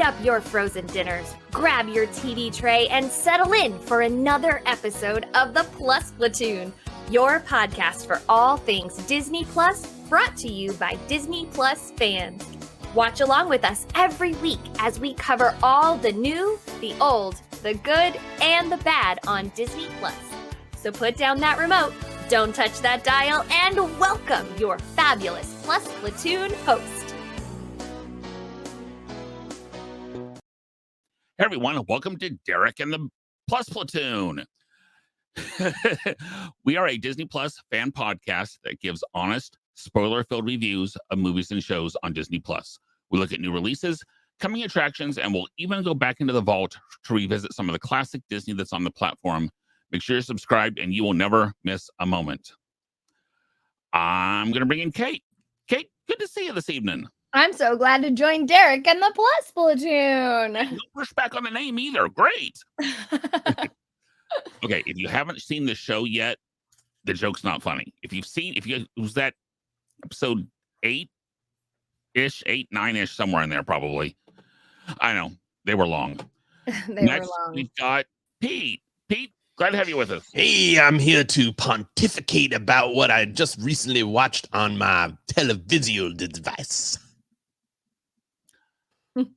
up your frozen dinners, grab your TV tray, and settle in for another episode of the Plus Platoon, your podcast for all things Disney Plus, brought to you by Disney Plus fans. Watch along with us every week as we cover all the new, the old, the good, and the bad on Disney Plus. So put down that remote, don't touch that dial, and welcome your fabulous Plus Platoon host. Hey everyone, welcome to Derek and the Plus Platoon. We are a Disney Plus fan podcast that gives honest, spoiler-filled reviews of movies and shows on Disney Plus. We look at new releases, coming attractions, and we'll even go back into the vault to revisit some of the classic Disney that's on the platform. Make sure you're subscribed and you will never miss a moment. I'm going to bring in Kate. Kate, good to see you this evening. I'm so glad to join Derek and the Plus Platoon. No pushback on the name either. Great. Okay, if you haven't seen the show yet, the joke's not funny. It was that episode 8-ish, 8, 9-ish, somewhere in there probably. I know, they were long. Next, we've got Pete. Pete, glad to have you with us. Hey, I'm here to pontificate about what I just recently watched on my televisual device.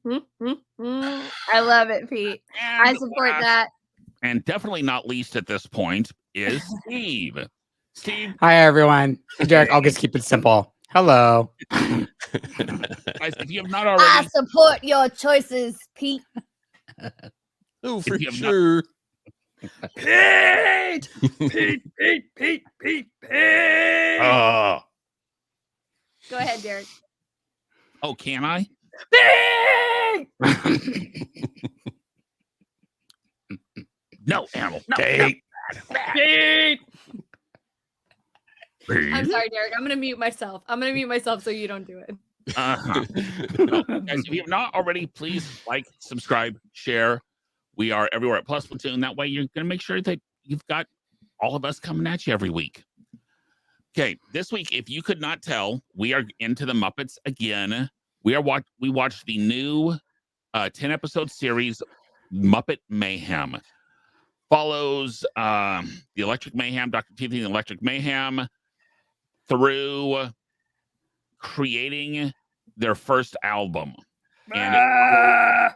I love it, Pete. And I support that. And definitely not least at this point is Steve. Steve. Hi, everyone. Derek, I'll just keep it simple. Hello. Guys, if you have not already... I support your choices, Pete. Oh, for sure. Pete! Pete! Oh. Go ahead, Derek. Oh, can I? No, animal. No, Pete. no. Pete! I'm sorry, Derek. I'm going to mute myself. So you don't do it. No, guys, if you have not already, please like, subscribe, share. We are everywhere at Plus Platoon. That way you're going to make sure that you've got all of us coming at you every week. Okay, this week, if you could not tell, we are into the Muppets again. We watched the new 10-episode series, Muppet Mayhem. Follows the Electric Mayhem, Dr. Teeth and the Electric Mayhem, through creating their first album. And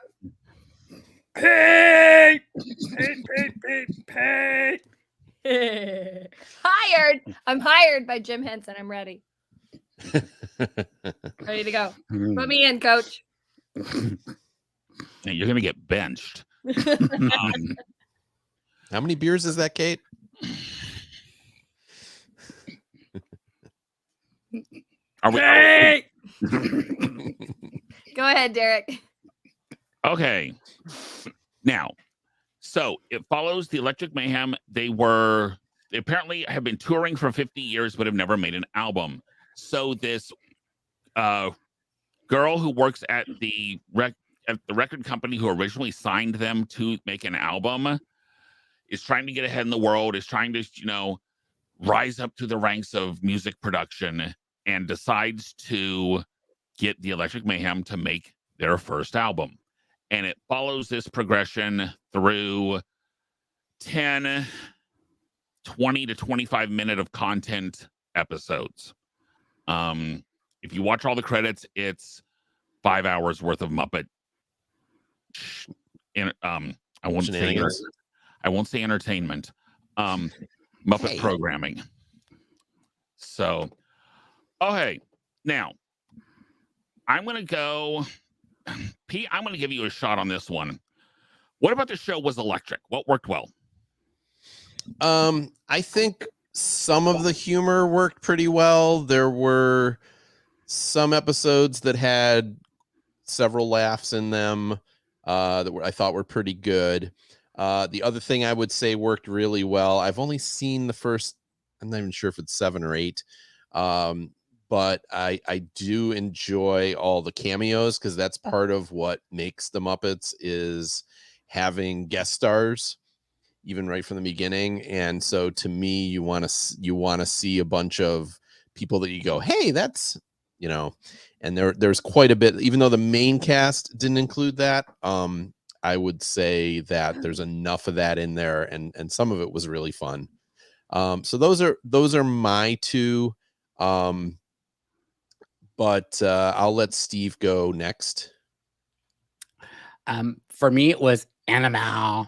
Pete! Hired. I'm hired by Jim Henson. I'm ready. Ready to go. Put me in, coach. And you're going to get benched. How many beers is that, Kate? Are we? Go ahead, Derek. Okay. Now, so it follows the Electric Mayhem. They apparently have been touring for 50 years, but have never made an album. So this girl who works at the record company who originally signed them to make an album is trying to get ahead in the world, is trying to, rise up to the ranks of music production, and decides to get the Electric Mayhem to make their first album. And it follows this progression through 10, 20 to 25 minute of content episodes. If you watch all the credits, it's 5 hours worth of Muppet. I won't say entertainment. Muppet programming. So, okay. Now, I'm going to go... Pete, I'm going to give you a shot on this one. What about the show was electric? What worked well? I think some of the humor worked pretty well. There were some episodes that had several laughs in them that I thought were pretty good. The other thing I would say worked really well, I've only seen the first, I'm not even sure if it's 7 or 8, but I do enjoy all the cameos, because that's part of what makes the Muppets, is having guest stars, even right from the beginning. And so to me, you want to see a bunch of people that you go, hey, that's you know, and there's quite a bit, even though the main cast didn't include that. I would say that there's enough of that in there, and some of it was really fun. So those are my two. But I'll let Steve go next. For me, it was Animal.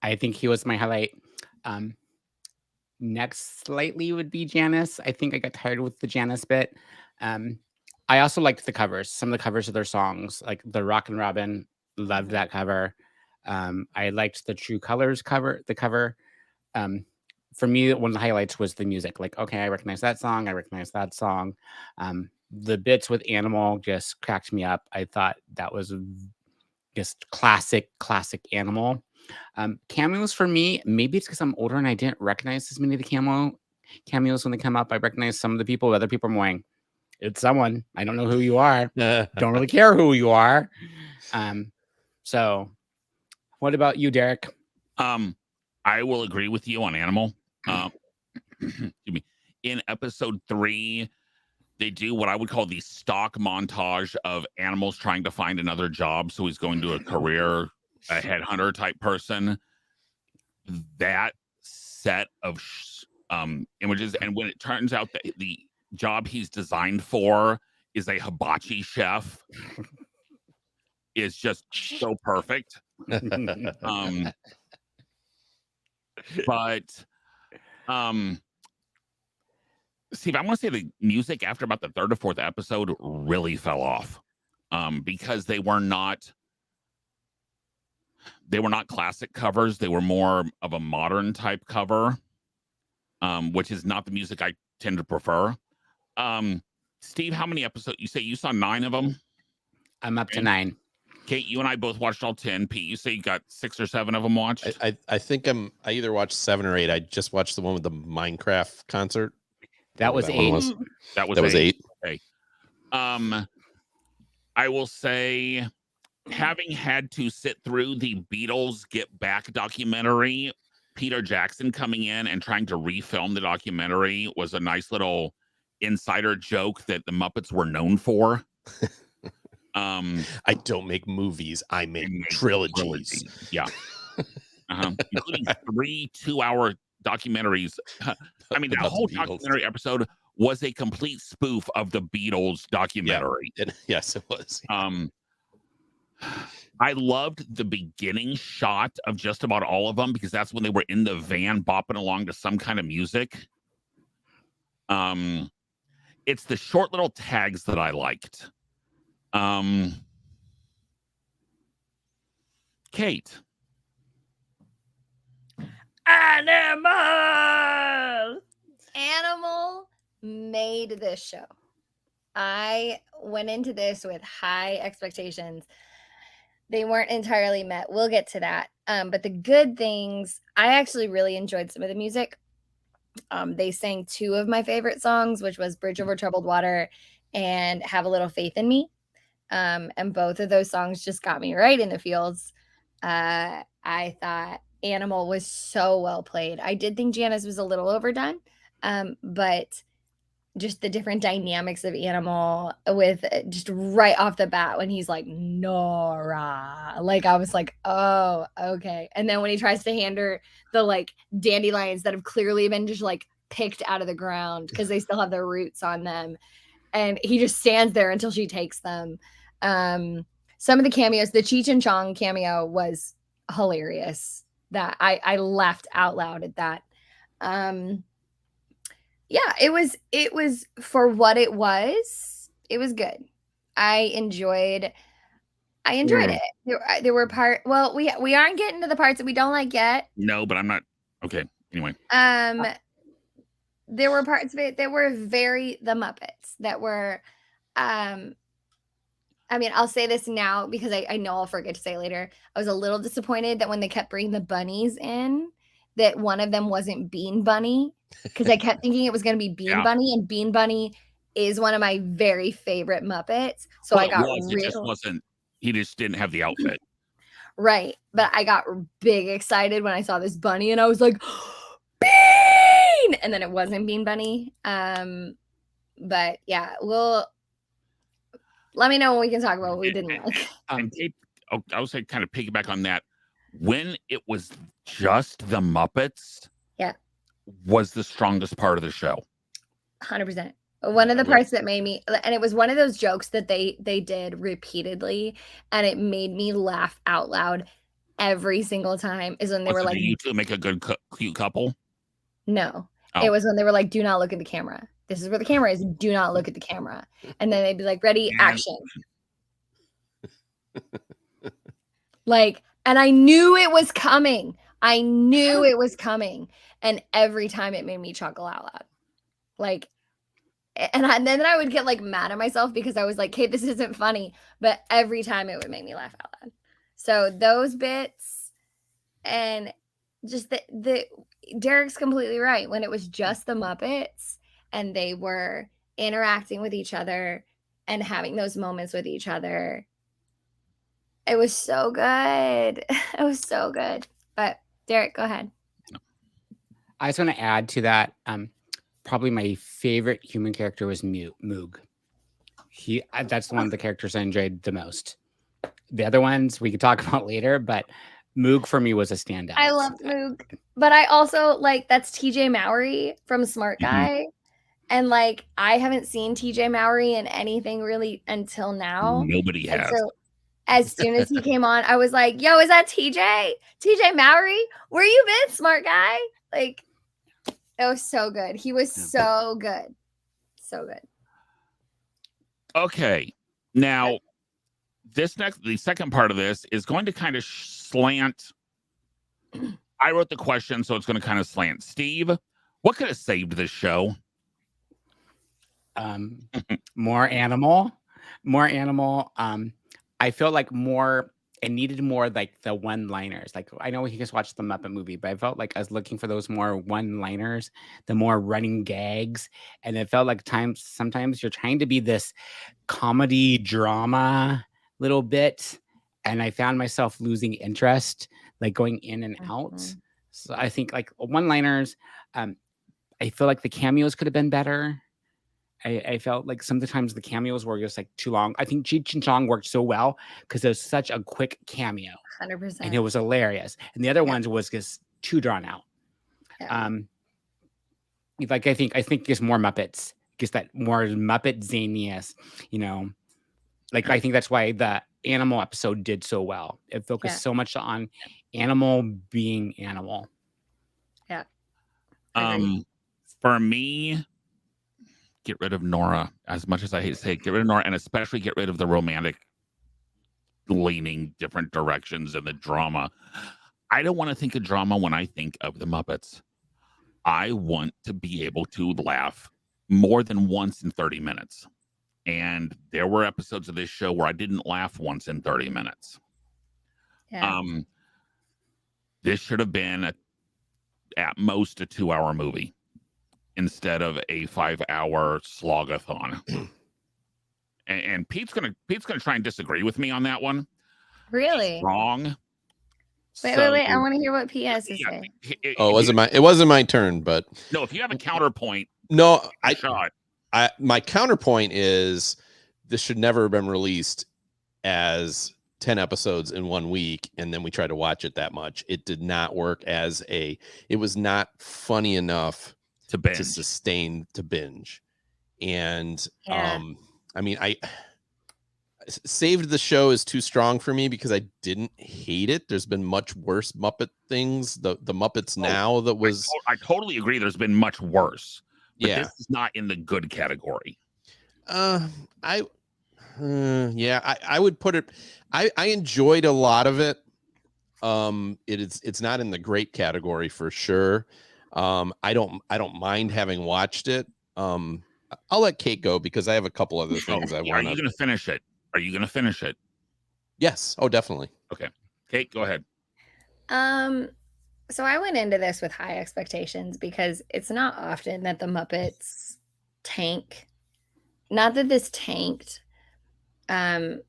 I think he was my highlight. Next slightly would be Janice. I think I got tired with the Janice bit. I also liked the covers. Some of the covers of their songs, like the Rockin' Robin, loved that cover. I liked the True Colors cover. The cover. For me, one of the highlights was the music. Like, okay, I recognize that song. I recognize that song. The bits with Animal just cracked me up. I thought that was just classic Animal. Cameos for me, maybe it's because I'm older and I didn't recognize as many of the cameos when they come up. I recognize some of the people. Other people are going, it's someone. I don't know who you are. Don't really care who you are. So what about you, Derek? I will agree with you on Animal. Excuse me. In episode 3, they do what I would call the stock montage of Animals trying to find another job. So he's going to a headhunter type person. That set of images, and when it turns out that the job he's designed for is a hibachi chef, is just so perfect. But Steve, I want to say the music after about the 3rd or 4th episode really fell off, because they were not classic covers. They were more of a modern type cover, which is not the music I tend to prefer. Steve, how many episodes? You say you saw 9 of them? I'm up to 9. Kate, you and I both watched all 10. Pete, you say you got 6 or 7 of them watched? I think I either watched 7 or 8. I just watched the one with the Minecraft concert. That was 8. That was 8. Okay. I will say, having had to sit through the Beatles Get Back documentary, Peter Jackson coming in and trying to refilm the documentary was a nice little insider joke that the Muppets were known for. I don't make movies. I make trilogies. Yeah. Including 3 2-hour documentaries. I mean, that whole documentary episode was a complete spoof of the Beatles documentary. Yeah. Yes, it was. I loved the beginning shot of just about all of them, because that's when they were in the van bopping along to some kind of music. It's the short little tags that I liked. Kate. Animal made this show. I went into this with high expectations. They weren't entirely met. We'll get to that. But the good things, I actually really enjoyed some of the music. They sang 2 of my favorite songs, which was Bridge Over Troubled Water and Have a Little Faith in Me. And both of those songs just got me right in the feels. I thought Animal was so well played. I did think Janice was a little overdone, but just the different dynamics of Animal with just right off the bat when he's like, Nora, like I was like, oh, okay. And then when he tries to hand her the like dandelions that have clearly been just like picked out of the ground because they still have their roots on them, and he just stands there until she takes them. Some of the cameos, the Cheech and Chong cameo was hilarious. That I laughed out loud at that. Yeah, it was for what it was. It was good. I enjoyed it. There were well, we aren't getting to the parts that we don't like yet. No, but I'm not. Okay. Anyway. There were parts of it that were very the Muppets that were I mean, I'll say this now because I know I'll forget to say it later. I was a little disappointed that when they kept bringing the bunnies in, that one of them wasn't Bean Bunny, because I kept thinking it was going to be Bean Bunny, and Bean Bunny is one of my very favorite Muppets. So I got it just wasn't. He just didn't have the outfit. Right, but I got big excited when I saw this bunny, and I was like, Bean! And then it wasn't Bean Bunny. But yeah, let me know when we can talk about what we didn't like. And I would say kind of piggyback on that. When it was just the Muppets, Yeah. was the strongest part of the show. 100%. One of the parts that made me, and it was one of those jokes that they did repeatedly, and it made me laugh out loud every single time, is when they were like, "Do you two make a good cute couple?" No, Oh. it was when they were like, "Do not look at the camera. This is where the camera is. Do not look at the camera." And then they'd be like, "Ready, action." Like, and I knew it was coming. I knew it was coming, and every time it made me chuckle out loud. Like, and then I would get like mad at myself because I was like, "Hey, this isn't funny," but every time it would make me laugh out loud. So those bits, and just the Derek's completely right. When it was just the Muppets and they were interacting with each other and having those moments with each other, it was so good. It was so good. But Derek, go ahead. I just want to add to that. Probably my favorite human character was Moog. That's one of the characters I enjoyed the most. The other ones we could talk about later, but Moog for me was a standout. I loved Moog, but I also like, that's TJ Mowry from Smart Guy. And like, I haven't seen TJ Mowry in anything really until now. Nobody has. So as soon as he came on, I was like, "Yo, is that TJ Mowry? Where you been, Smart Guy?" Like, it was so good. He was so good. So good. Okay. Now, the second part of this is going to kind of slant. I wrote the question, so it's going to kind of slant. Steve, what could have saved this show? More animal. I feel like it needed more like the one-liners. Like, I know you just watched the Muppet movie, but I felt like I was looking for those more one-liners, the more running gags. And it felt like sometimes you're trying to be this comedy drama little bit. And I found myself losing interest, like going in and out. So I think like one-liners, I feel like the cameos could have been better. I felt like sometimes the cameos were just like too long. I think Cheech and Chong worked so well because it was such a quick cameo. 100%. And it was hilarious. And the other ones was just too drawn out. Like I think just more Muppets, just that more Muppet zaniness, Like I think that's why the animal episode did so well. It focused so much on animal being animal. Yeah. For me, get rid of Nora. As much as I hate to say it, get rid of Nora, and especially get rid of the romantic leaning different directions and the drama. I don't want to think of drama when I think of the Muppets. I want to be able to laugh more than once in 30 minutes. And there were episodes of this show where I didn't laugh once in 30 minutes. Yeah. This should have been at most a 2-hour movie instead of a 5-hour slogathon. and Pete's gonna try and disagree with me on that one. Really? He's wrong. Wait. I want to hear what Pete has to say. It wasn't my turn, but no, if you have a counterpoint, no, my counterpoint is this should never have been released as 10 episodes in 1 week, and then we tried to watch it that much. It did not work it was not funny enough to sustain to binge. And I mean, I saved the show is too strong for me because I didn't hate it. There's been much worse Muppet things. The Muppets Now that was I totally agree. There's been much worse. But yeah, this is not in the good category. I would put it. I enjoyed a lot of it. It's not in the great category for sure. I don't mind having watched it. I'll let Kate go because I have a couple other things I want. Are you going to finish it? Are you going to finish it? Yes. Oh, definitely. Okay. Kate, go ahead. So I went into this with high expectations because it's not often that the Muppets tank. Not that this tanked, but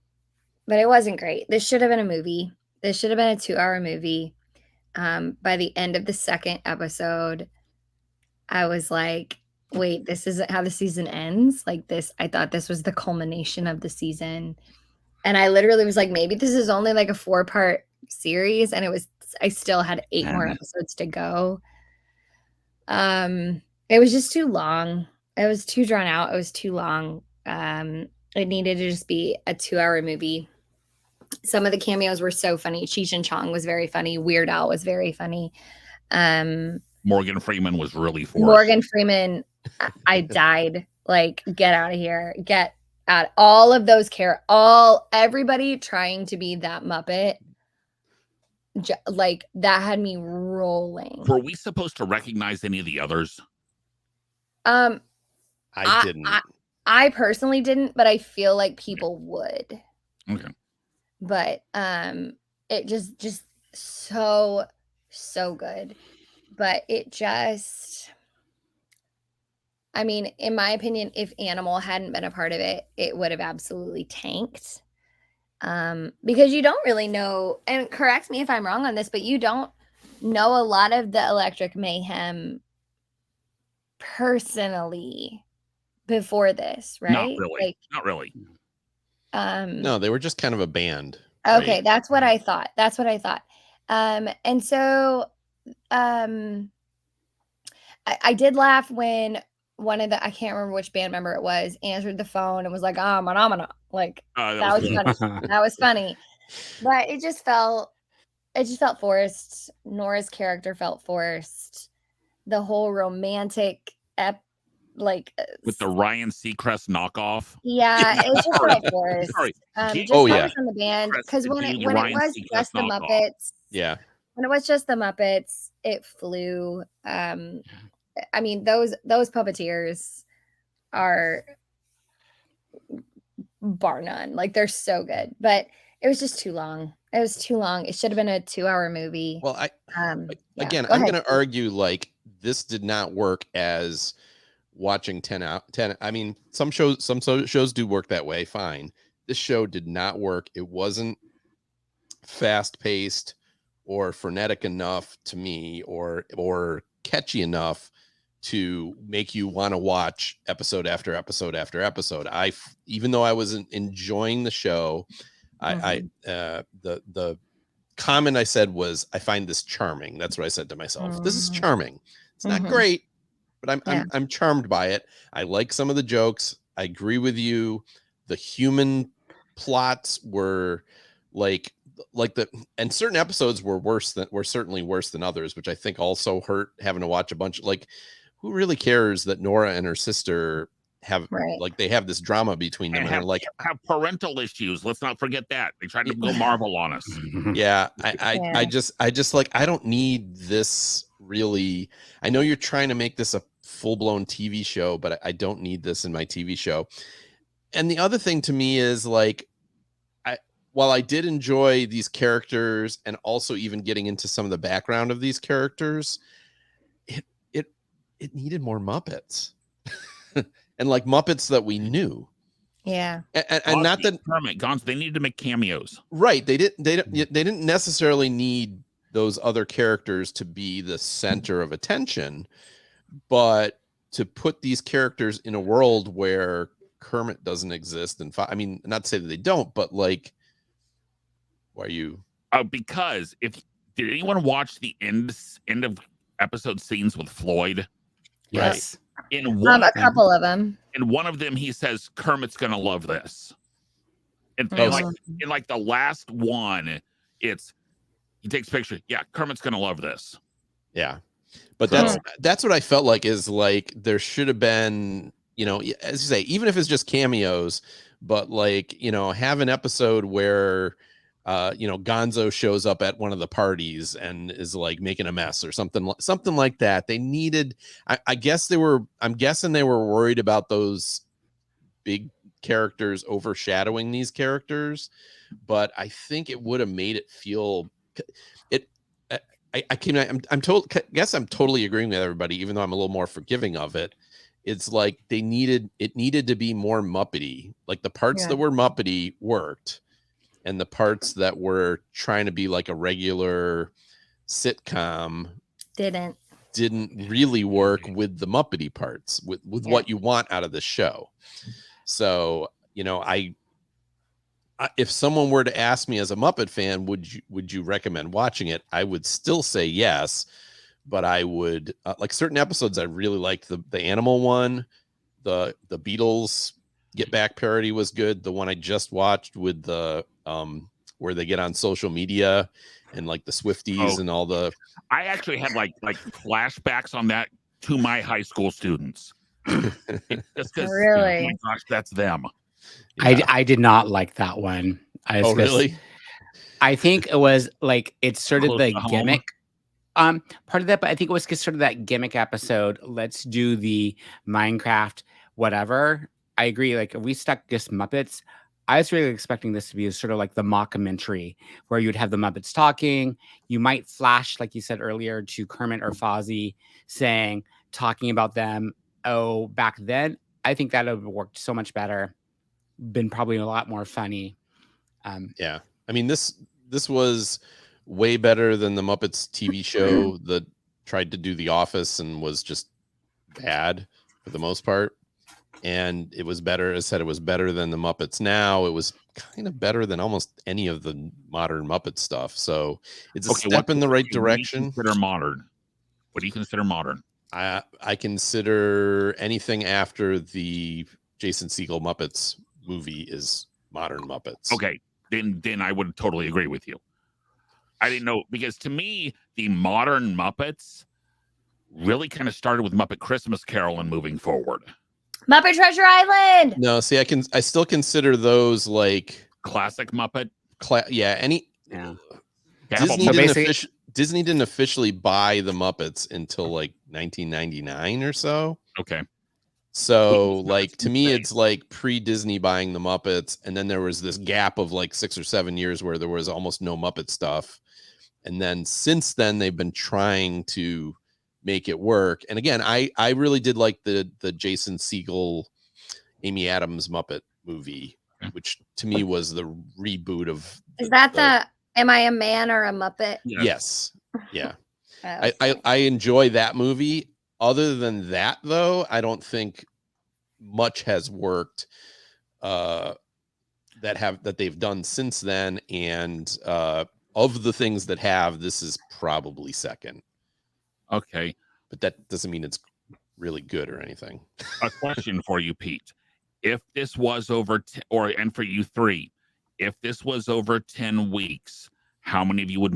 it wasn't great. This should have been a movie. This should have been a 2-hour movie. By the end of the second episode, I was like, wait, this isn't how the season ends? Like this, I thought this was the culmination of the season. And I literally was like, maybe this is only like a 4-part series. And I still had 8 more episodes to go. It was just too long. It was too drawn out. It was too long. It needed to just be a 2-hour movie. Some of the cameos were so funny. Cheech and Chong was very funny. Weird Al was very funny. Morgan Freeman was really forced. Morgan Freeman, I died. Like, get out of here. Get out. All of those everybody trying to be that Muppet. Like, that had me rolling. Were we supposed to recognize any of the others? I didn't. I personally didn't, but I feel like people would. Okay. But it just so good. But it just, I mean, in my opinion, if Animal hadn't been a part of it, it would have absolutely tanked. Because you don't really know, and correct me if I'm wrong on this, but you don't know a lot of the Electric Mayhem personally before this, right? Not really. No, they were just kind of a band. Okay, right? that's what I thought. And so I did laugh when one of I can't remember which band member it was, answered the phone and was like, "Mana." Like, that was funny. That was funny. But it just felt forced. Nora's character felt forced. The whole romantic with the Ryan Seacrest knockoff. Yeah, it just felt forced. Sorry. Just focus on the band, because when it was just the Muppets, when it was just the Muppets, it flew. I mean, those puppeteers are bar none. Like, they're so good, but it was just too long. It was too long. It should have been a 2-hour movie. Well, again, Go I'm ahead. going to argue like this did not work as watching 10 out 10. I mean, some shows do work that way. Fine. This show did not work. It wasn't fast paced or frenetic enough to me, or catchy enough to make you want to watch episode after episode after episode. Even though I wasn't enjoying the show, the comment I said was, I find this charming. That's what I said to myself. This is charming. It's not great, but I'm charmed by it. I like some of the jokes. I agree with you. The human plots were and certain episodes were certainly worse than others, which I think also hurt, having to watch a bunch of, who really cares that Nora and her sister have they have this drama between them, and they're have parental issues. Let's not forget that they tried to go Marvel on us. Yeah, I just I don't need this, really. I know you're trying to make this a full-blown TV show, but I don't need this in my TV show. And the other thing to me is, while I did enjoy these characters and also even getting into some of the background of these characters, it needed more Muppets. And Muppets that we knew. Yeah. And not that Gonz, they needed to make cameos. Right. They didn't necessarily need those other characters to be the center of attention, but to put these characters in a world where Kermit doesn't exist. And I mean, not to say that they don't, but why are you? Because did anyone watch the end of episode scenes with Floyd? Yes. In one a couple of them. In one of them, he says Kermit's gonna love this. And in the last one, he takes a picture. Yeah, Kermit's gonna love this. Yeah, but that's what I felt like, is there should have been, as you say, even if it's just cameos, but have an episode where Gonzo shows up at one of the parties and is making a mess or something like that. They needed, I'm guessing they were worried about those big characters overshadowing these characters, but I think it would have made it feel I'm totally agreeing with everybody, even though I'm a little more forgiving of it. It's it needed to be more Muppety. The parts that were Muppety worked, and the parts that were trying to be a regular sitcom didn't. didn't really work with the Muppety parts, with what you want out of the show. So, you know, I if someone were to ask me as a Muppet fan, would you recommend watching it? I would still say yes, but I would like certain episodes. I really liked the animal one, the Beatles Get Back parody was good. The one I just watched with the where they get on social media and like the Swifties and all the. I actually had like flashbacks on that to my high school students. Just because, Really? oh my gosh, that's them. Yeah. I did not like that one. Oh, really? I think it was like it's sort of Close the to home. gimmick. Part of that, but I think it was just sort of that gimmick episode. Let's do the Minecraft whatever. I agree. Like if we stuck just Muppets, I was really expecting this to be sort of like the mockumentary where you'd have the Muppets talking. You might flash, like you said earlier, to Kermit or Fozzie talking about them. Oh, back then, I think that would have worked so much better. Been probably a lot more funny. Yeah, I mean this was way better than the Muppets TV show that tried to do The Office and was just bad for the most part. And it was better. As I said, it was better than the Muppets Now. It was kind of better than almost any of the modern Muppet stuff. So it's a step in the right direction. What do you consider modern? What do you consider modern? I consider anything after the Jason Segel Muppets movie is modern Muppets. Okay, then I would totally agree with you. I didn't know, because to me, the modern Muppets really kind of started with Muppet Christmas Carol and moving forward. Muppet Treasure Island. No, see, I still consider those like Classic Muppet. Disney didn't officially buy the Muppets until like 1999 or so. Okay. So like to me, it's like pre-Disney buying the Muppets, and then there was this gap of like 6 or 7 years where there was almost no Muppet stuff, and then since then they've been trying to make it work. And again, I really did like the Jason Segel, Amy Adams Muppet movie, which to me was the reboot of. Is that the Am I a Man or a Muppet? Yes. Yeah. Oh, I enjoy that movie. Other than that, though, I don't think much has worked that they've done since then. And of the things that have, this is probably second. Okay. But that doesn't mean it's really good or anything. A question for you, Pete. If this was over, and for you three, if this was over 10 weeks, how many of you would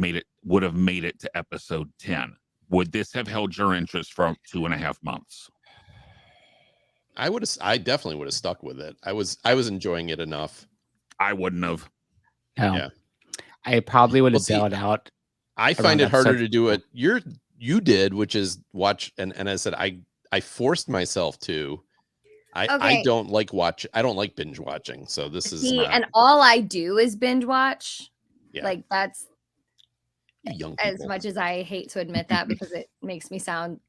have made it to episode 10? Would this have held your interest for 2.5 months? I definitely would have stuck with it. I was enjoying it enough. I wouldn't have. No. Yeah. I probably would have bailed out. I find it harder to do it. You did, which is watch, and I said I forced myself to. I don't like I don't like binge watching. So this is and all I do is binge watch. Yeah. Like that's young as people. much as I hate to admit that because it makes me sound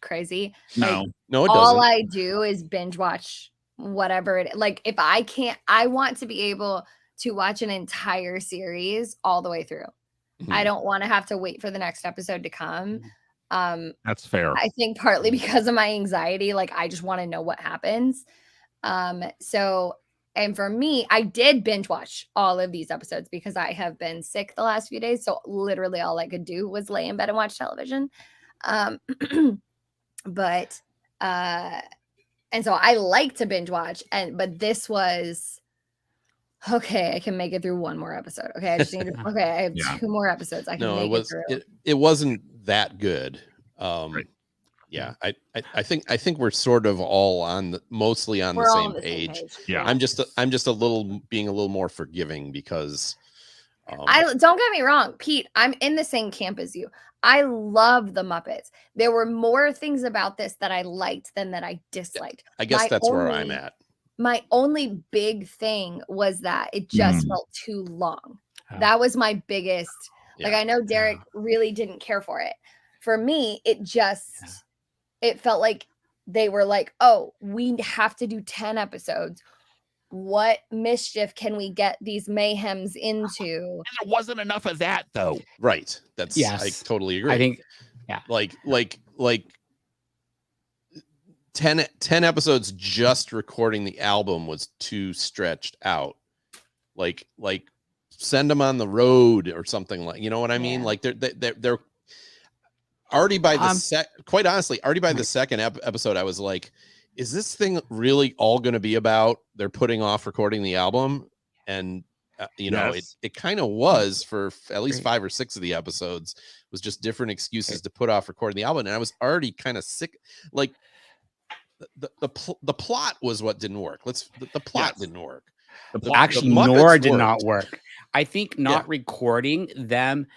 crazy. No, like, no, it all doesn't. I do is binge watch whatever it. Like if I can't, I want to be able to watch an entire series all the way through. Mhm. I don't want to have to wait for the next episode to come. That's fair. I think partly because of my anxiety, like I just want to know what happens. So, and for me, I did binge watch all of these episodes because I have been sick the last few days. So literally all I could do was lay in bed and watch television. But and so I like to binge watch, but this was okay. I can make it through one more episode. Okay, I just need to. Okay, I have 2 more episodes. I can make it through. It wasn't that good. Right. Yeah, I think we're sort of all mostly on the same page. Yeah, I'm just being a little more forgiving because. I don't get me wrong, Pete. I'm in the same camp as you. I love the Muppets. There were more things about this that I liked than that I disliked. I guess that's where I'm at. My only big thing was that it just felt too long. That was my biggest. Like I know Derek really didn't care for it. For me, it felt like they were like, "Oh, we have to do 10 episodes. What mischief can we get these mayhems into?" There wasn't enough of that, though. Right. I totally agree. I think Yeah. Like 10 episodes just recording the album was too stretched out. Like send them on the road or something, like, you know what I mean? Yeah. Like they're already by the quite honestly, already by the second episode, I was like, is this thing really all going to be about they're putting off recording the album? And you know, Yes. it kind of was for at least 5 or 6 of the episodes, was just different excuses to put off recording the album. And I was already kind of sick. Like the plot was what didn't work. The plot Yes. didn't work. Actually, Muppets nor did worked. not work. I think not recording them,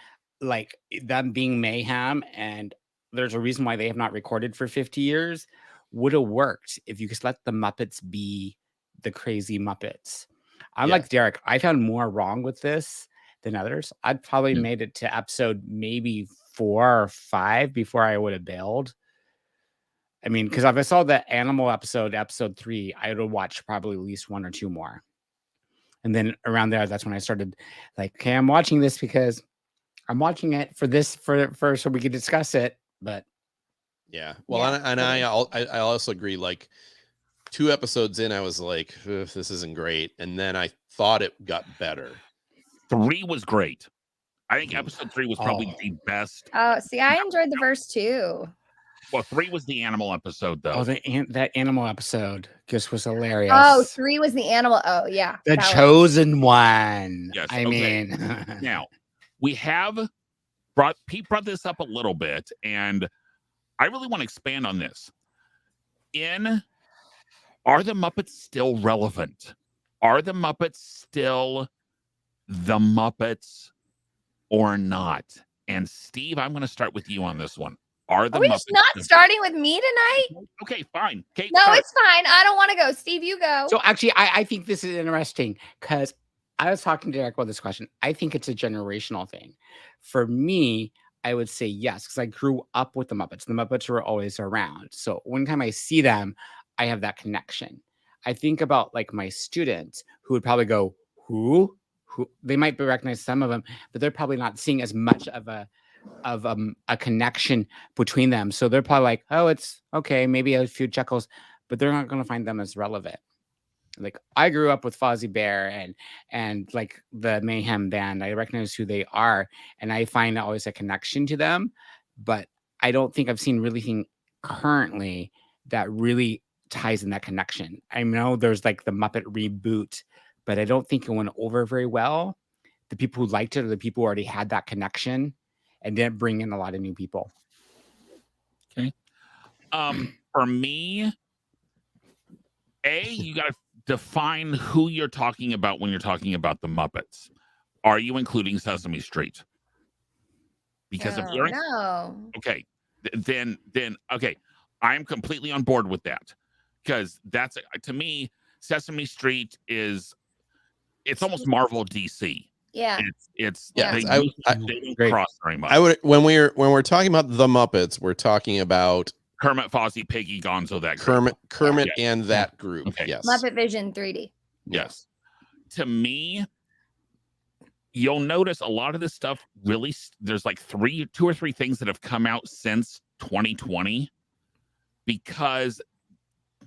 like them being Mayhem, and there's a reason why they have not recorded for 50 years, would have worked if you just let the Muppets be the crazy Muppets. I'm like Derek, I found more wrong with this than others. I'd probably made it to episode maybe 4 or 5 before I would have bailed. I mean, because if I saw the animal episode 3, I would have watched probably at least 1 or 2 more. And then around there, that's when I started like, okay, I'm watching this because I'm watching it for this, for so we could discuss it. But yeah, well, and I also agree. Like 2 episodes in, I was like, this isn't great, and then I thought it got better. 3 was great. I think episode 3 was probably the best. Oh, see, I enjoyed the first 2. Well, 3 was the animal episode, though. oh, that animal episode just was hilarious. Oh, 3 was the animal. Oh, yeah. The that chosen one. Yes. I okay. mean, Now we have Pete brought this up a little bit, and I really want to expand on this. Are the Muppets still relevant? Are the Muppets still the Muppets or not? And Steve, I'm going to start with you on this one. Are we just not starting with me tonight? Okay, fine. Kate, no, it's fine. I don't want to go. Steve, you go. So actually, I think this is interesting because I was talking to Derek about this question. I think it's a generational thing. For me, I would say yes, because I grew up with the Muppets. The Muppets were always around. So one time I see them, I have that connection. I think about like my students who would probably go, who? They might recognize some of them, but they're probably not seeing as much of a connection between them. So they're probably like, oh, it's okay, maybe a few chuckles, but they're not going to find them as relevant. Like I grew up with Fozzie Bear and like the Mayhem band. I recognize who they are, and I find always a connection to them. But I don't think I've seen anything currently that really ties in that connection. I know there's like the Muppet reboot, but I don't think it went over very well. The people who liked it are the people who already had that connection and didn't bring in a lot of new people. Okay. For me, you got to define who you're talking about when you're talking about the Muppets. Are you including Sesame Street? Because if you're okay, then okay, I'm completely on board with that. Because that's, to me, Sesame Street it's almost Marvel DC. Yeah. It's yes, they don't cross very much. I would when we're talking about the Muppets, we're talking about Kermit, Fozzie, Piggy, Gonzo, that group. Kermit yeah. and that group. Okay. Yes. Muppet Vision 3D. Yes. To me, you'll notice a lot of this stuff really, there's like 2 or 3 things that have come out since 2020 because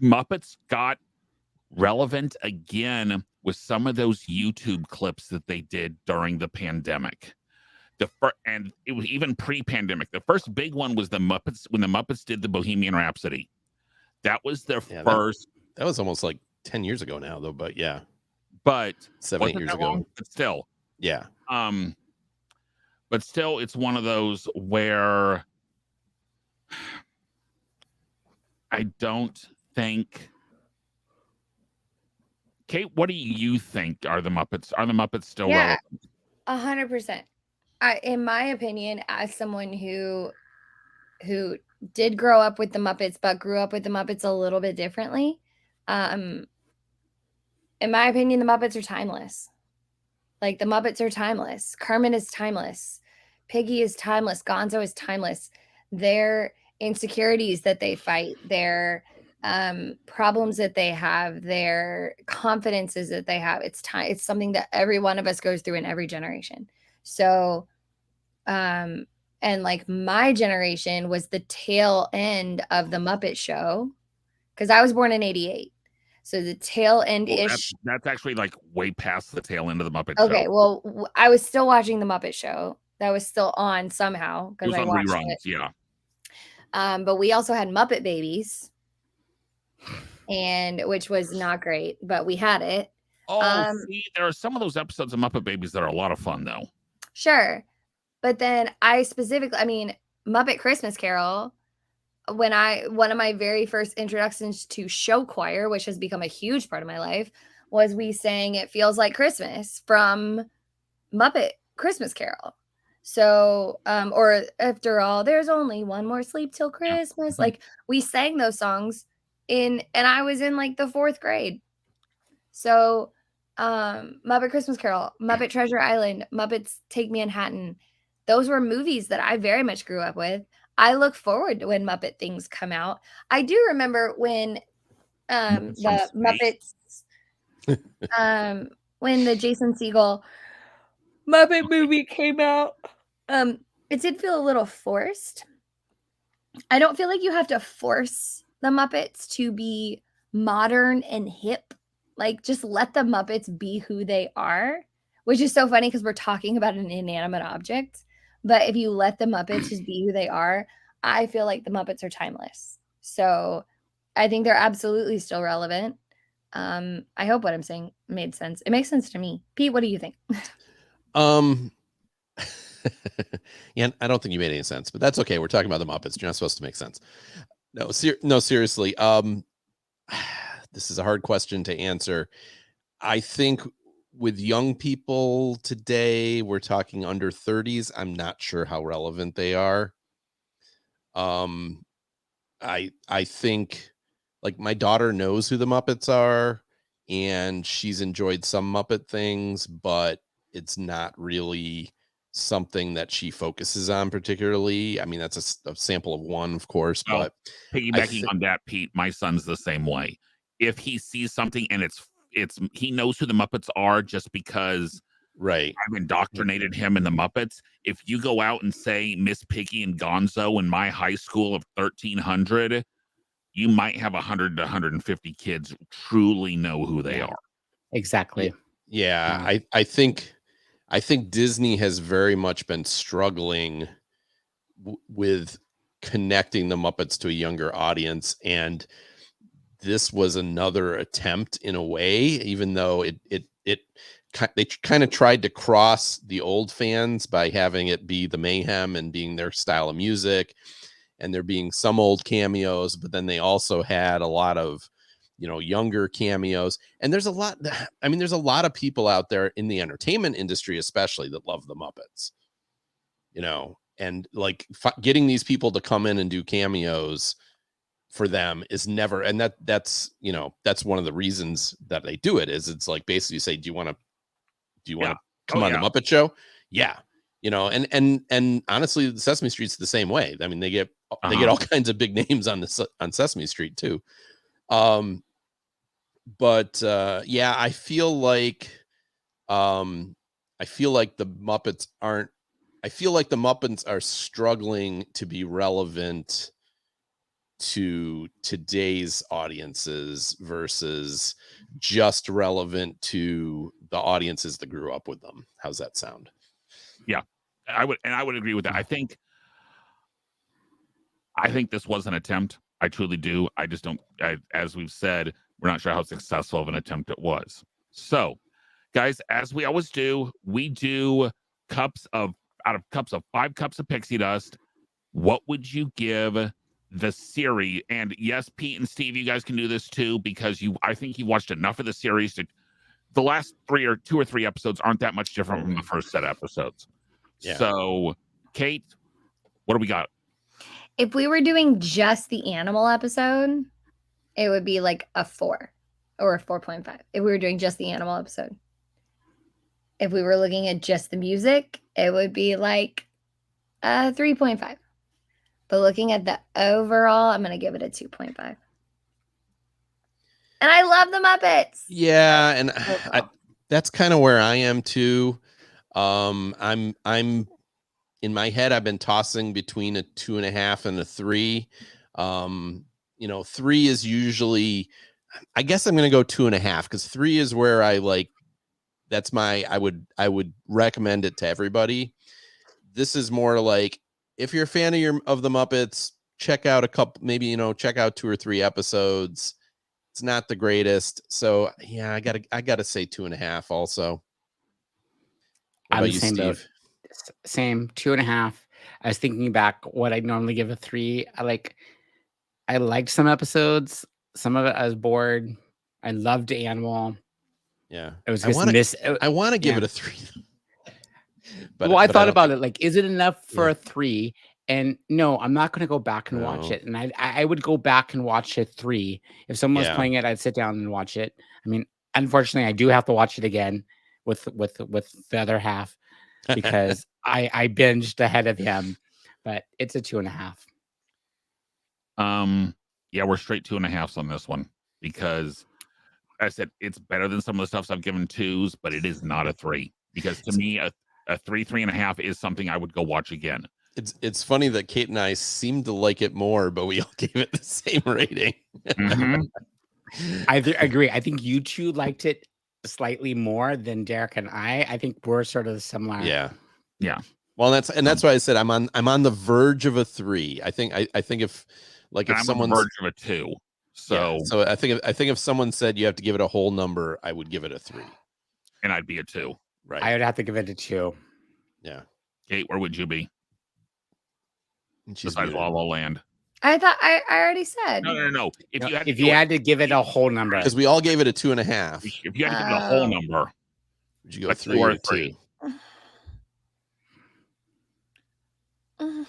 Muppets got relevant again with some of those YouTube clips that they did during the pandemic. And it was even pre-pandemic. The first big one was the Muppets, when the Muppets did the Bohemian Rhapsody. That was their first. That was almost like 10 years ago now, though. But yeah, but 7, 8 years ago. Long? But still, yeah. But still, it's one of those where I don't think. Kate, what do you think are the Muppets? Are the Muppets still relevant? 100%. In my opinion, as someone who did grow up with the Muppets, but grew up with the Muppets a little bit differently, in my opinion, the Muppets are timeless. Like the Muppets are timeless. Kermit is timeless. Piggy is timeless. Gonzo is timeless. Their insecurities that they fight, their problems that they have, their confidences that they have, it's something that every one of us goes through in every generation. So and And like my generation was the tail end of the Muppet Show because I was born in 88. So the tail end Well, ish. that's actually like way past the tail end of the Muppet Okay, Show. well, I was still watching the Muppet Show. That was still on somehow It because was I on watched reruns, it. yeah. But we also had Muppet Babies, and which was not great, but we had it. Oh, see, there are some of those episodes of Muppet Babies that are a lot of fun, though. Sure. But then I mean, Muppet Christmas Carol, one of my very first introductions to show choir, which has become a huge part of my life, was we sang It Feels Like Christmas from Muppet Christmas Carol. So, or after all, there's only one more sleep till Christmas. Like we sang those songs and I was in like the 4th grade. So, Muppet Christmas Carol, Muppet Treasure Island, Muppets Take Manhattan. Those were movies that I very much grew up with. I look forward to when Muppet things come out. I do remember when the Muppets when the Jason Segel Muppet movie came out. It did feel a little forced. I don't feel like you have to force the Muppets to be modern and hip. Like, just let the Muppets be who they are, which is so funny because we're talking about an inanimate object. But if you let the Muppets just be who they are, I feel like the Muppets are timeless. So I think they're absolutely still relevant. I hope what I'm saying made sense. It makes sense to me. Pete, what do you think? Yeah, I don't think you made any sense, but that's okay. We're talking about the Muppets. You're not supposed to make sense. No, seriously. This is a hard question to answer. I think with young people today, we're talking under 30s. I'm not sure how relevant they are. I think like my daughter knows who the Muppets are and she's enjoyed some Muppet things, but it's not really something that she focuses on particularly. I mean, that's a sample of one, of course, Well, but piggybacking on that, Pete, my son's the same way. If he sees something and it's he knows who the Muppets are just because right. I've indoctrinated him in the Muppets. If you go out and say Miss Piggy and Gonzo in my high school of 1,300, you might have 100 to 150 kids who truly know who they are. Exactly. Yeah. I think Disney has very much been struggling with connecting the Muppets to a younger audience, and this was another attempt in a way, even though they kind of tried to cross the old fans by having it be the Mayhem and being their style of music, and there being some old cameos, but then they also had a lot of younger cameos. And there's a lot of people out there in the entertainment industry especially that love the Muppets, and like getting these people to come in and do cameos for them is never, and that's one of the reasons that they do it, is it's like basically say, do you want to come on the Muppet Show? Yeah. And honestly, Sesame Street's the same way. I mean, they get all kinds of big names on Sesame Street too. But yeah, I feel like the Muppets aren't. I feel like the Muppets are struggling to be relevant to today's audiences versus just relevant to the audiences that grew up with them. How's that sound? Yeah, I would agree with that. I think this was an attempt. I truly do. I just don't. As we've said, we're not sure how successful of an attempt it was. So, guys, as we always do, we do out of 5 cups of pixie dust. What would you give the series? And yes, Pete and Steve, you guys can do this too, because I think you watched enough of the series to. The last 2 or 3 episodes aren't that much different from the first set of episodes. Yeah. So, Kate, what do we got? If we were doing just the animal episode, it would be like a 4 or a 4.5. If we were doing just the animal episode. If we were looking at just the music, it would be like a 3.5. But looking at the overall, I'm going to give it a 2.5. And I love the Muppets. Yeah, and that's kind of where I am too. I'm in my head, I've been tossing between a 2.5 and a 3. 3 is usually, I guess I'm going to go 2.5 because 3 is where I like. That's I would recommend it to everybody. This is more like if you're a fan of the Muppets, check out a couple, maybe check out 2 or 3 episodes. It's not the greatest, so yeah, I gotta say 2.5. Also, what I'm about the you, same boat. Steve? Same 2.5. I was thinking back what I'd normally give a 3. I liked some episodes. Some of it I was bored. I loved Animal. Yeah, It was I just want to give yeah. it a 3. But Well, I but thought don't about think- it. Like, is it enough for Yeah. a 3? And no, I'm not going to go back and watch No. it. And I would go back and watch a 3. If someone was Yeah. playing it, I'd sit down and watch it. I mean, unfortunately, I do have to watch it again with the other half because I binged ahead of him. But it's a 2.5. Yeah, we're straight 2.5s on this one because I said it's better than some of the stuffs I've given 2s, but it is not a 3 because to me a 3.5 is something I would go watch again. It's funny that Kate and I seem to like it more, but we all gave it the same rating. Mhm. I agree. I think you two liked it slightly more than Derek and I. I think we're sort of similar. Yeah. Well, that's why I said I'm on the verge of a 3. I think if like if I'm on the someone's verge of a 2. So I think if someone said you have to give it a whole number, I would give it a 3. And I'd be a 2. Right. I would have to give it a 2. Yeah. Kate, where would you be? She's Besides La muted. La Land. I thought I already said. No. If You had to give it a whole number. Because we all gave it a 2.5. If you had to give it a whole Oh. number, Would you go a 3 2 or or 3? 2.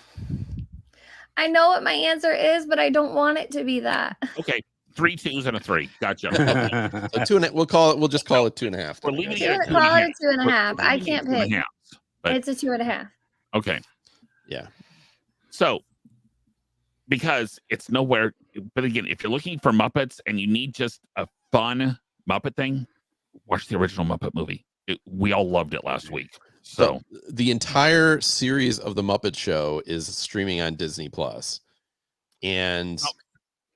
I know what my answer is, but I don't want it to be that. Okay, 3 2s and a 3. Gotcha. So we'll just call it 2.5. We're leaving Call it at it 2.5. 2.5. I can't pick. 2.5. But It's a 2.5. okay. Yeah. So because it's nowhere, but again, if you're looking for Muppets and you need just a fun Muppet thing, watch the original Muppet movie. We all loved it last week. So the entire series of the Muppet Show is streaming on Disney Plus, and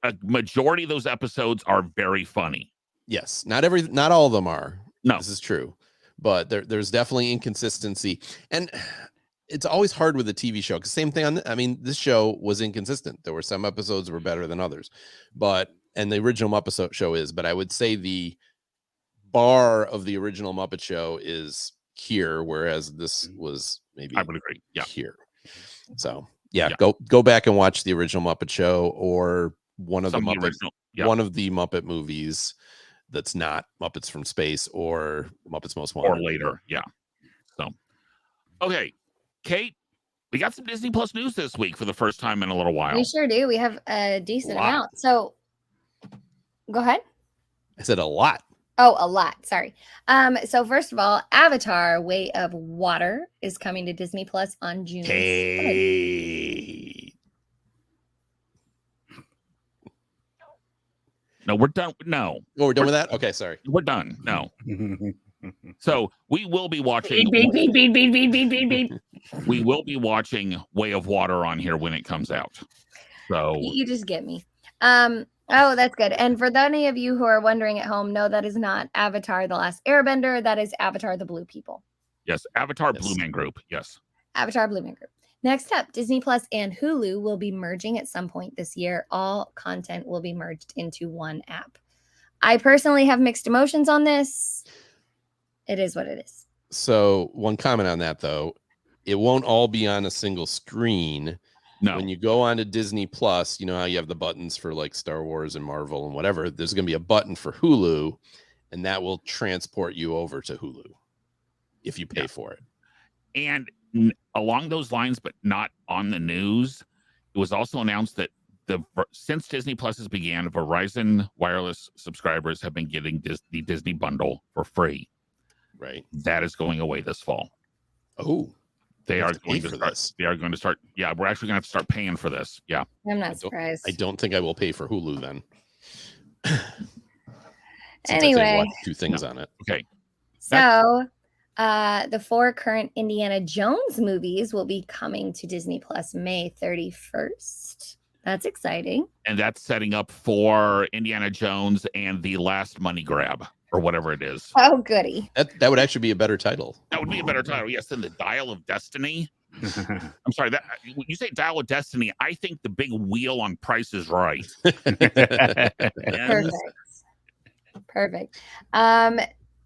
a majority of those episodes are very funny. yes, not all of them are. No, this is true, but there's definitely inconsistency, and it's always hard with a TV show because same thing this show was inconsistent. There were some episodes that were better than others, and the original Muppet Show is, but I would say the bar of the original Muppet Show is here, whereas this was maybe I would agree. Yeah. here. So yeah. Go back and watch the original Muppet Show or one of the Muppet movies that's not Muppets from Space or Muppets Most Wanted or later. Yeah. So okay, Kate, we got some Disney Plus news this week for the first time in a little while. We sure do. We have a decent amount. So go ahead. I said a lot. Oh, a lot. Sorry. So first of all, Avatar: Way of Water is coming to Disney Plus on June 7th. No, we're done. No. Oh, we're done with that? Okay, sorry. We're done. No. So we will be watching. We will be watching Way of Water on here when it comes out. So You just get me. Oh, that's good. And for any of you who are wondering at home, no, that is not Avatar: The Last Airbender. That is Avatar: The Blue People. Yes, Avatar Blue Man Group. Yes. Avatar Blue Man Group. Next up, Disney Plus and Hulu will be merging at some point this year. All content will be merged into one app. I personally have mixed emotions on this. It is what it is. So one comment on that, though, it won't all be on a single screen. No. When you go on to Disney Plus, you know how you have the buttons for like Star Wars and Marvel and whatever. There's going to be a button for Hulu, and that will transport you over to Hulu if you pay for it. And along those lines, but not on the news, it was also announced that since Disney Plus has began, Verizon wireless subscribers have been getting the Disney bundle for free. Right. That is going away this fall. Oh. They are going to start. They are going to start. Yeah, we're actually going to have to start paying for this. Yeah. I'm not surprised. I don't think I will pay for Hulu then. Anyway, watch 2 things on it. Okay. So The 4 current Indiana Jones movies will be coming to Disney Plus May 31st. That's exciting. And that's setting up for Indiana Jones and the Last Money Grab, or whatever it is. Oh, goody. That would actually be a better title. That would be a better title. Yes, than the Dial of Destiny. I'm sorry. That when you say Dial of Destiny, I think the big wheel on Price is Right. Perfect. Perfect.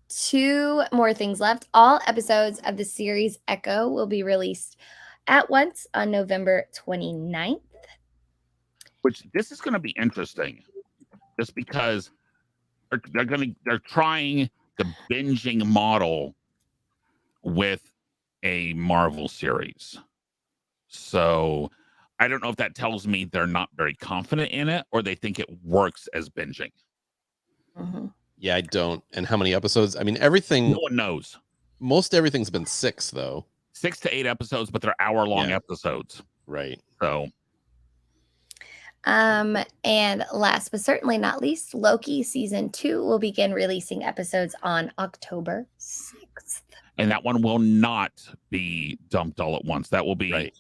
2 more things left. All episodes of the series Echo will be released at once on November 29th. Which this is going to be interesting, just because they're trying the binging model with a Marvel series. So I don't know if that tells me they're not very confident in it, or they think it works as binging. Mm-hmm. Yeah, I don't. And how many episodes? I mean, everything. No one knows. Most everything's been 6 though. 6 to 8 episodes, but they're hour-long episodes. Right. So. And last but certainly not least, Loki season 2 will begin releasing episodes on October 6th. And that one will not be dumped all at once. That will be right.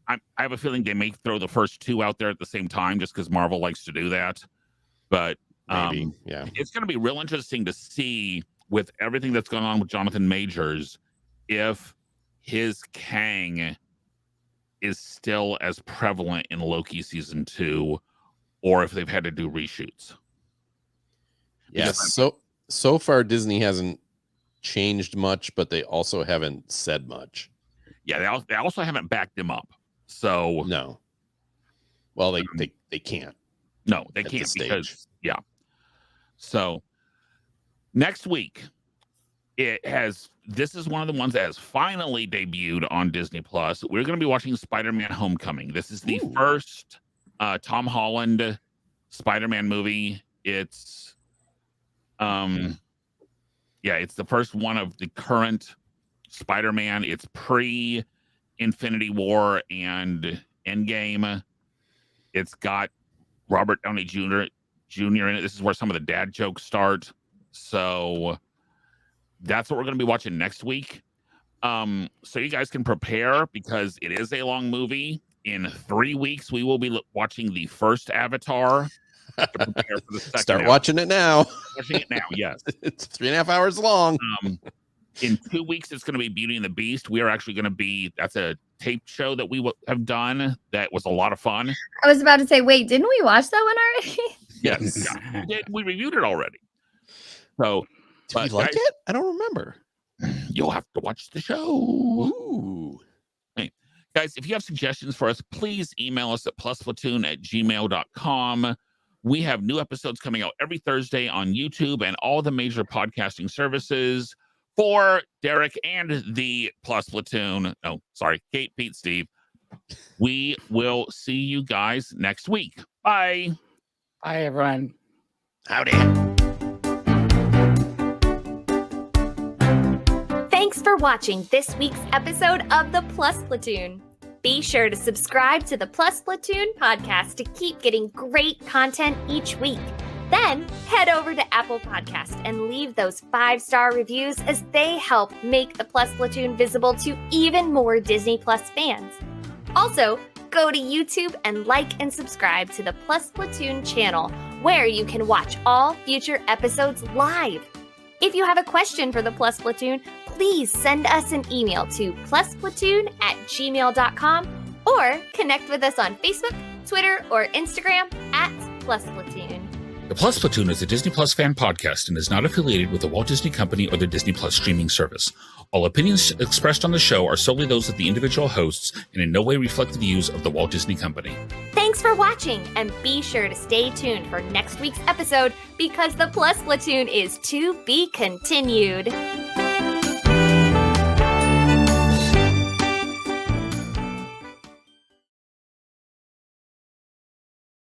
I have a feeling they may throw the first 2 out there at the same time, just because Marvel likes to do that. But maybe, yeah, it's going to be real interesting to see, with everything that's going on with Jonathan Majors, if his Kang is still as prevalent in Loki season 2, or if they've had to do reshoots. Yeah. So far Disney hasn't changed much, but they also haven't said much. Yeah, they also haven't backed him up. So no. Well, they can't. No, they can't, because So next week this is one of the ones that has finally debuted on Disney Plus. We're going to be watching Spider-Man Homecoming. This is the first Tom Holland Spider-Man movie. It's it's the first one of the current Spider-Man. It's pre-Infinity War and Endgame. It's got Robert Downey Jr. in it. This is where some of the dad jokes start. So that's what we're going to be watching next week. So you guys can prepare, because it is a long movie. In 3 weeks, we will be watching the first Avatar. To prepare for the second Start hour. watching it now. Watching it now, yes. It's 3.5 hours long. In 2 weeks, it's going to be Beauty and the Beast. We are actually going to be, that's a tape show that we have done. That was a lot of fun. I was about to say, wait, didn't we watch that one already? Yes. We reviewed it already. So, did we like it? I don't remember. You'll have to watch the show. Ooh. Hey, guys, if you have suggestions for us, please email us at plusplatoon@gmail.com. We have new episodes coming out every Thursday on YouTube and all the major podcasting services. For Derek and the Plus Platoon, Kate, Pete, Steve, we will see you guys next week. Bye. Bye, everyone. Howdy. Thanks for watching this week's episode of the Plus Platoon. Be sure to subscribe to the Plus Platoon podcast to keep getting great content each week. Then head over to Apple Podcasts and leave those 5-star reviews, as they help make the Plus Platoon visible to even more Disney Plus fans. Also, go to YouTube and like and subscribe to the Plus Platoon channel, where you can watch all future episodes live. If you have a question for the Plus Platoon, please send us an email to plusplatoon@gmail.com, or connect with us on Facebook, Twitter, or Instagram @plusplatoon. The Plus Platoon is a Disney Plus fan podcast and is not affiliated with the Walt Disney Company or the Disney Plus streaming service. All opinions expressed on the show are solely those of the individual hosts and in no way reflect the views of the Walt Disney Company. Thanks for watching, and be sure to stay tuned for next week's episode, because the Plus Platoon is to be continued.